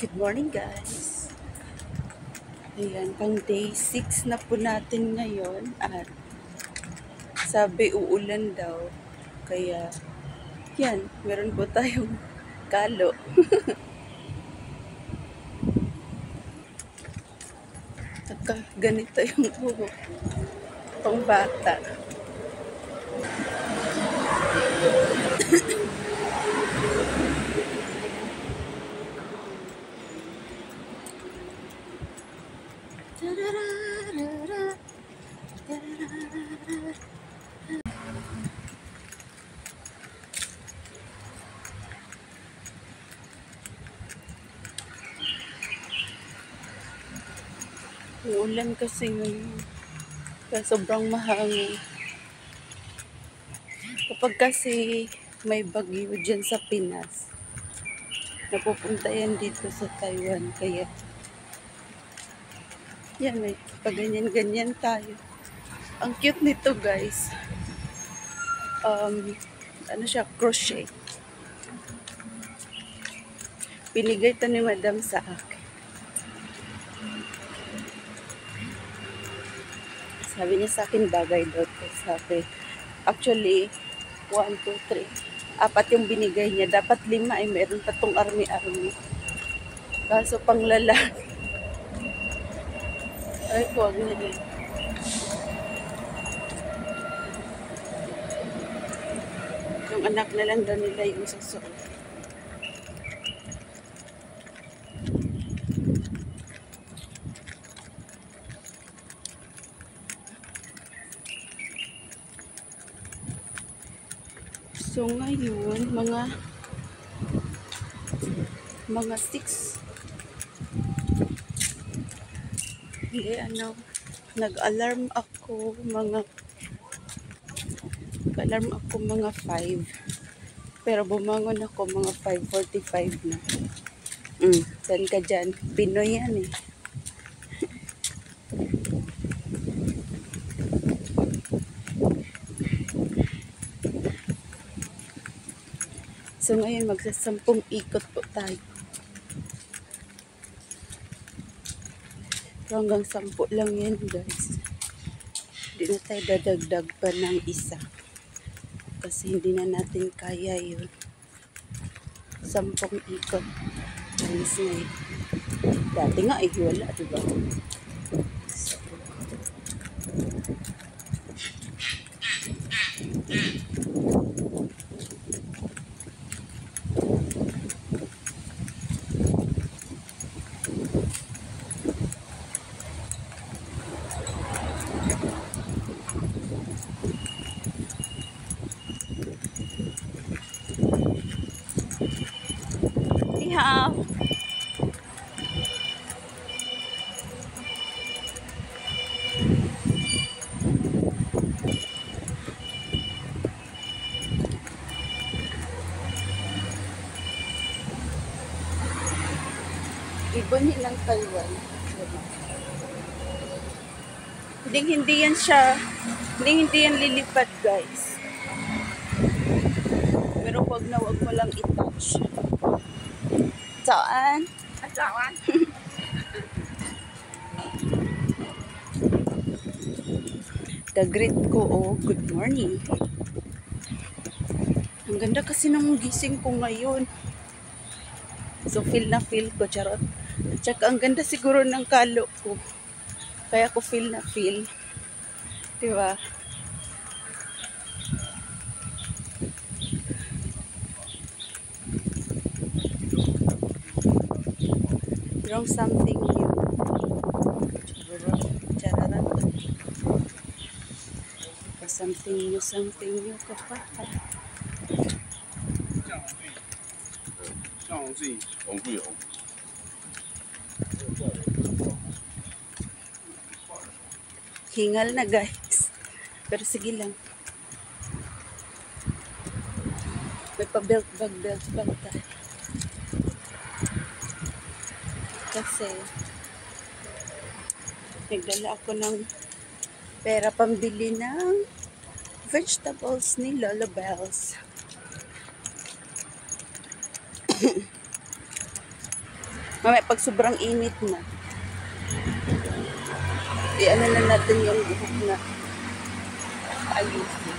Good morning guys. Ayan, pang day 6 na po natin ngayon at sabi uulan daw. Kaya yan, meron po tayong kalo. Ganito yung buhok. Pang bata. Uulan kasi ngayon. Kaya sobrang mahangin. Kapag kasi may bagyo dyan sa Pinas, napupunta yan dito sa Taiwan. Kaya yan, may paganyan-ganyan tayo. Ang cute nito guys. Ano siya, crochet. Binigay to ni Madam sa akin. Sabi niya sa akin, bagay daw to. Sabi, actually, 1, 2, 3. 4 yung binigay niya. Dapat 5 ay meron pa tong army-army. Kaso pang lalaki. Ay, huwag na yun. Yung anak na lang daw nila yung susuot. So ngayon, mga 6. Hindi, nag-alarm ako mga 5. Pero bumangon ako mga 5:45 na. Saan ka dyan? Pinoy yan eh. So ngayon magsasampung ikot po tayo. So hanggang 10 lang yan guys. Hindi na tayo dadagdag pa ng isa. Kasi hindi na natin kaya yun. 10 ikot. Alis na eh. Dati nga eh wala, diba? Ni hao. Ibon ng Taiwan. Hindi yan lilipad guys. Pero wag mo lang i-touch. Saan? Saan? The greet ko, oh, good morning. Ang ganda kasi ng gising ko ngayon. So feel ko, charot. At saka ang ganda siguro ng kalo ko. Kaya ko feel. Diba? Wrong something new. Chararat. Something new kapata. 像是红不红？ Hingal na guys. Pero sige lang. May pa-belt bag tayo. Kasi nagdala ako ng pera pambili ng vegetables ni Lolo Bells. Mamaya pag sobrang init na, ano na natin yung buhok na ayusin.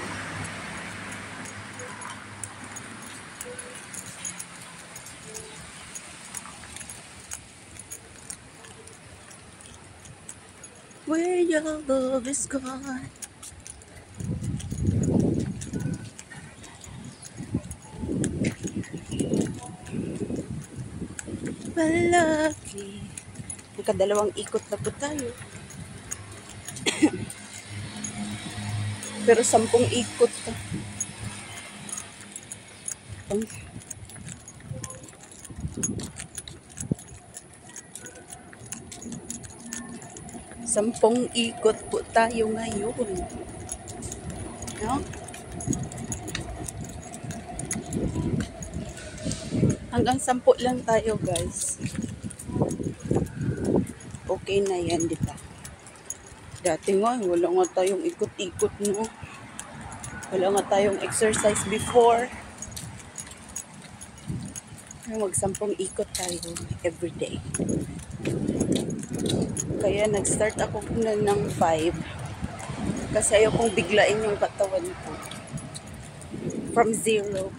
Where your love is gone. Malaki. Nakadalawang ikot na po tayo. Pero 10 ikot pa. Sampung ikot po tayo ngayon. No? Hanggang 10 lang tayo, guys. Okay na yan, di ba? Dati nga, wala nga tayong ikot-ikot, no? Wala nga tayong exercise before. Mag 10 ikot tayo everyday. Kaya nag-start ako na ng 5. Kasi ayaw kong biglain yung katawan ko. From 0.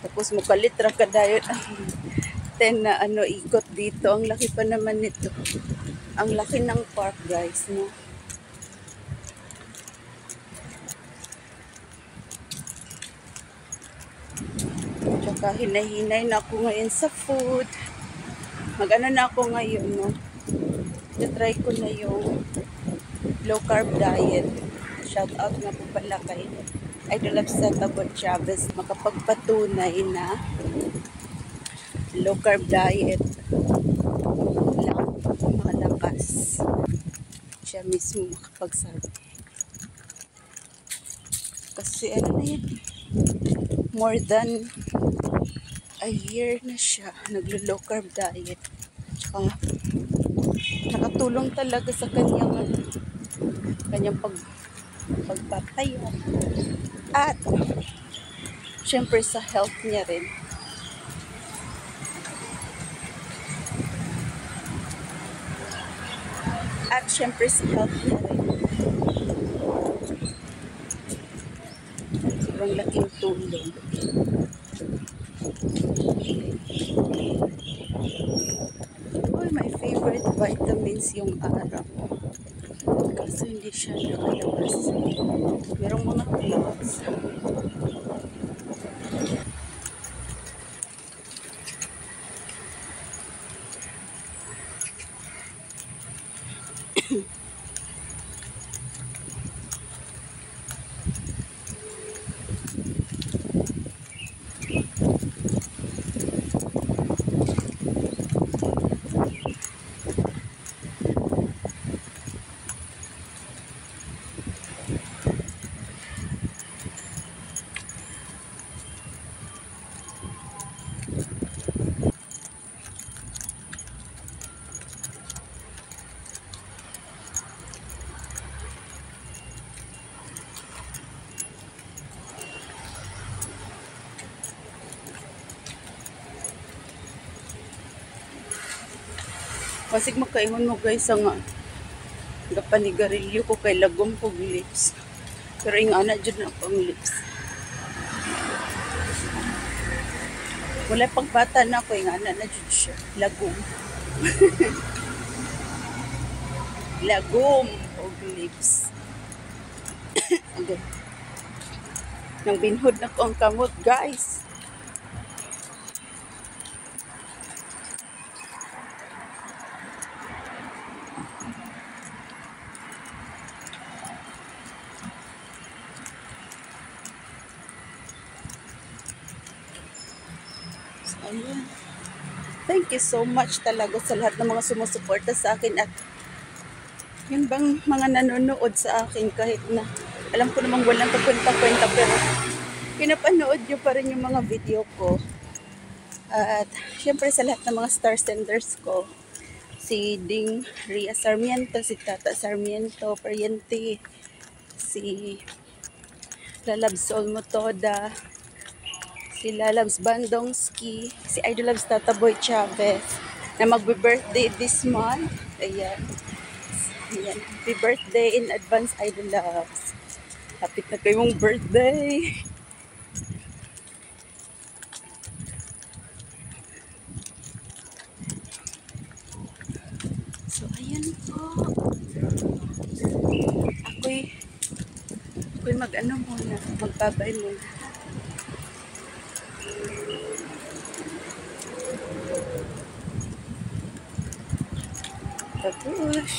Tapos mukalitra ka dahil 10 na ikot dito. Ang laki pa naman nito. Ang laki ng park, guys, no? Tsaka hinay-hinay na ako ngayon sa food. Mag-ano na ako ngayon, no? I-try ko na yung low carb diet. Shout out nga po pala kay Idol Tabot Chavez, makapagpatunay na low carb diet lang malakas. Siya mismo makapagsabi. Kasi ano na yan, more than a year na siya naglo-low carb diet. Tsaka nakatulong talaga sa kanyang pagpapaya. At syempre sa health niya rin. At syempre sa health niya rin. Sobrang laking tulong. Oh, my favorite vitamins yung araw. Kaso hindi siya nakalabas. Merong mga clouds. Pasig makaingon mo guys nga gapanigarilyo ko kay lagom kog lips. Pero ingana jud na pang lips. Wala pang bata na ko ingana na jud siya. Lagom. Lagom og lips. Okay. Nang binhod na ko ang kamot, guys. Ayan. Thank you so much talaga sa lahat ng mga sumusuporta sa akin at yun bang mga nanonood sa akin kahit na alam ko namang walang kakwenta-kwenta pero pinapanood nyo pa rin yung mga video ko. At syempre sa lahat ng mga star senders ko, si Ding Ria Sarmiento, si Tata Sarmiento, Pariente, si Lalabs Olmotoda, si Lalabs Bandongski, si Idolabs Tata Boy Chavez, na magbe-birthday this month. Ayan. Ayan. Happy birthday in advance, Idol Loves. Lapit na kayong birthday. So, ayan po. Ako'y mag-ano muna. Magbabay muna. Tapos,